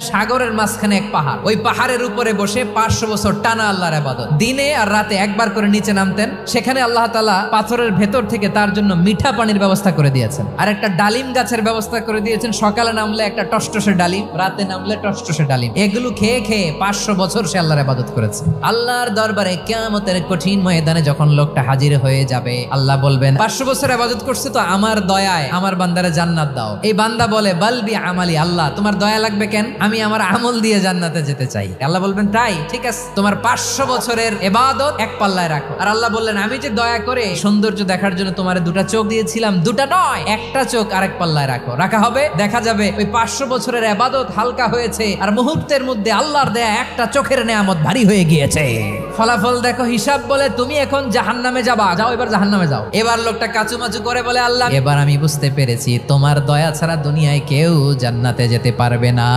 সাগরের মাঝখানে এক পাহাড়, ওই পাহাড়ের উপরে বসে 500 বছর টানা আল্লাহর ইবাদত। দিনে আর রাতে একবার করে নিচে নামতেন। সেখানে আল্লাহ তাআলা পাথরের ভেতর থেকে তার জন্য মিঠা পানির ব্যবস্থা করে দিয়েছেন, আর একটা ডালিম গাছের ব্যবস্থা করে দিয়েছেন। সকালে নামলে একটা টসটসে ডালিম, রাতে নামলে টসটসে ডালিম। এগুলো খেয়ে খেয়ে 500 বছর সে আল্লাহর ইবাদত করেছে। আল্লাহর দরবারে কিয়ামতের কঠিন ময়দানে যখন লোকটা হাজির হয়ে যাবে, আল্লাহ বলবেন 500 বছর ইবাদত করছে তো আমার দয়ায় আমার বান্দারে জান্নাত দাও। এই বান্দা বলে বালবি আমালি, আল্লাহ তোমার দয়া লাগবে কেন, আমি আমার আমল দিয়ে জান্নাতে যেতে চাই। আল্লাহ বলবেন তাই ঠিক আছে, তোমার 500 বছরের ইবাদত এক পাল্লায় রাখো। আর আল্লাহ বললেন আমি যে দয়া করে সৌন্দর্য দেখার জন্য তোমার দুটা চোখ দিয়েছিলাম, দুটা নয় একটা চোখ আরেক পাল্লায় রাখো। রাখা হবে, দেখা যাবে ওই 500 বছরের ইবাদত হালকা হয়েছে, আর মুহূর্তের মধ্যে আল্লাহর দেয়া একটা চোখের নেয়ামত ভারী হয়ে গিয়েছে। ফলাফল দেখো, হিসাব বলে তুমি এখন জাহান্নামে যাবা, যাও এবার জাহান্নামে যাও। এবার লোকটা কাচুমাচু করে বলে আল্লাহ এবার আমি বুঝতে পেরেছি তোমার দয়া ছাড়া দুনিয়ায় কেউ জান্নাতে যেতে পারবে না।